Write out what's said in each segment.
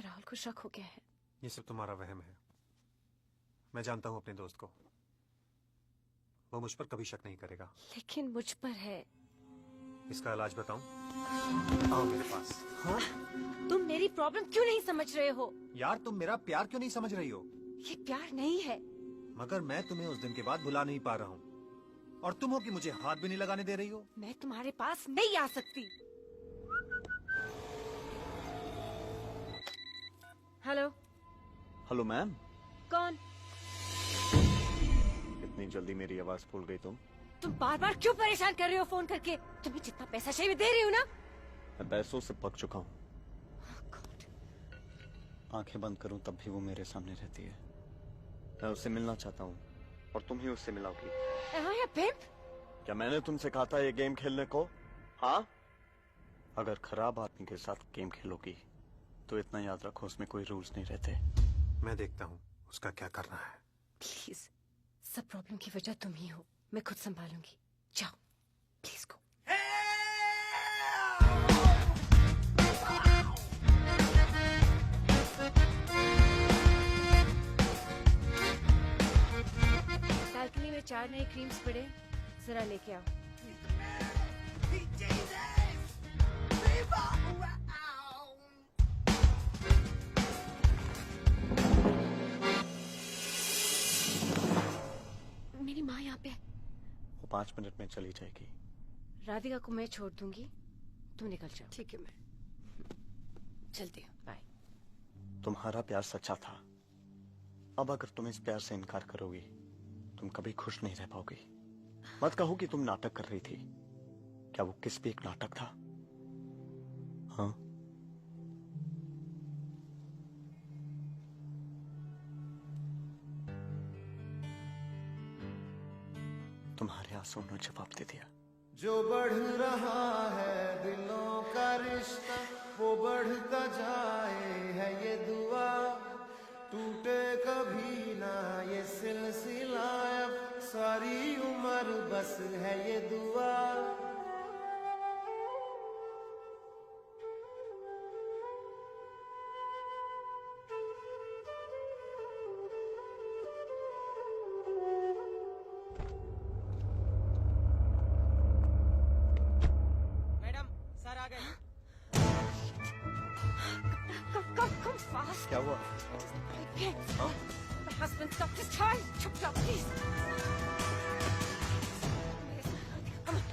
राहुल को शक हो गया है। ये सब तुम्हारा वहम है। मैं जानता हूँ अपने दोस्त को, वो मुझ पर कभी शक नहीं करेगा। लेकिन मुझ पर है। इसका इलाज बताऊं? आओ मेरे पास। हाँ? तुम मेरी प्रॉब्लम क्यों नहीं समझ रहे हो? यार तुम मेरा प्यार क्यों नहीं समझ रही हो? ये प्यार नहीं है। मगर मैं तुम्हें उस दिन के बाद भुला नहीं पा रहा हूँ, और तुम हो कि मुझे हाथ भी नहीं लगाने दे रही हो। मैं तुम्हारे पास नहीं आ सकती। हेलो। Hello ma'am. कौन? इतनी जल्दी मेरी आवाज भूल गई तुम बार बार क्यों परेशान कर रहे हो फोन करके? तुम्हें जितना पैसा चाहिए दे रही हूँ ना। मैं पैसों से पक चुका हूँ। आंखें बंद करूं तब भी वो मेरे सामने रहती है। मैं उससे मिलना चाहता हूँ और तुम ही उससे मिलाओगी। क्या मैंने तुमसे कहा था ये गेम खेलने को? हाँ? अगर खराब आदमी के साथ गेम खेलोगी तो इतना याद रखो, उसमें कोई रूल्स नहीं रहते। मैं देखता हूँ उसका क्या करना है। प्लीज, सब प्रॉब्लम की वजह तुम ही हो। मैं खुद संभालूंगी। जाओ प्लीज गो। बालकनी में 4 नए क्रीम्स पड़े, जरा लेके आओ। मेरी माँ यहाँ पे। वो 5 मिनट में चली जाएगी। राधिका को मैं छोड़ दूंगी, तुम निकल जाओ। ठीक है, मैं चलती हूँ। बाय। तुम्हारा प्यार सच्चा था। अब अगर तुम इस प्यार से इनकार करोगी तुम कभी खुश नहीं रह पाओगी। मत कहो कि तुम नाटक कर रही थी। क्या वो किस भी एक नाटक था? हाँ? तुम्हारे आंसुओं ने जवाब दे दिया। जो बढ़ रहा है दिलों का रिश्ता वो बढ़ता जाए है ये दुआ, टूटे कभी ना ये सिलसिला, अब सारी उम्र बस है ये दुआ। Come fast. क्या हुआ? My husband stopped his time. Chop chop, please. Come on.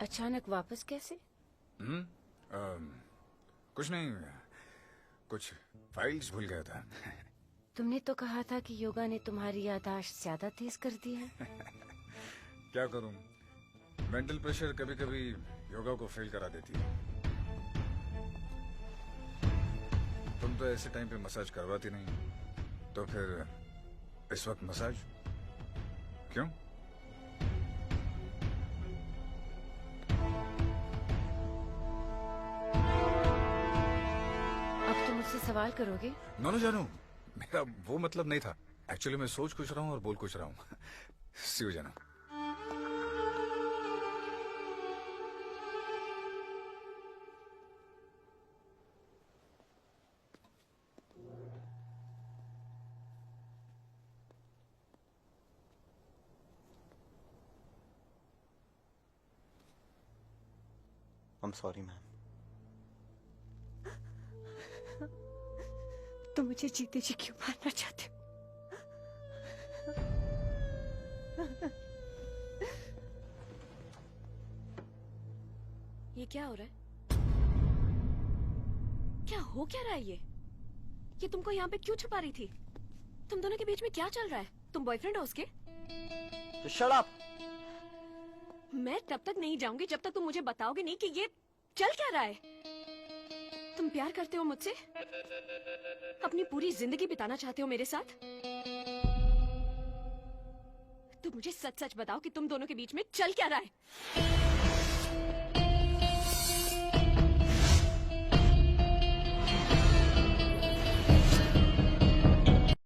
अचानक वापस कैसे? कुछ नहीं, कुछ फाइल्स भूल गया था। तुमने तो कहा था कि योगा ने तुम्हारी याददाश्त ज्यादा तेज कर दी है। क्या करूं, मेंटल प्रेशर कभी कभी योगा को फेल करा देती है। तुम तो ऐसे टाइम पे मसाज करवाती नहीं, तो फिर इस वक्त मसाज क्यों? सवाल करोगे? नो जानू, मेरा वो मतलब नहीं था। एक्चुअली मैं सोच कुछ रहा हूँ और बोल कुछ रहा हूँ। सी यू जानू। I'm sorry, ma'am. तुम मुझे जीते जी क्यों मारना चाहते हो? ये क्या हो रहा है? क्या हो क्या रहा है ये तुमको यहाँ पे क्यों छुपा रही थी? तुम दोनों के बीच में क्या चल रहा है? तुम बॉयफ्रेंड हो उसके? तो शट अप। मैं तब तक नहीं जाऊंगी जब तक तुम मुझे बताओगे नहीं कि ये चल क्या रहा है। तुम प्यार करते हो मुझसे? अपनी पूरी जिंदगी बिताना चाहते हो मेरे साथ? तो मुझे सच सच बताओ कि तुम दोनों के बीच में चल क्या रहा है?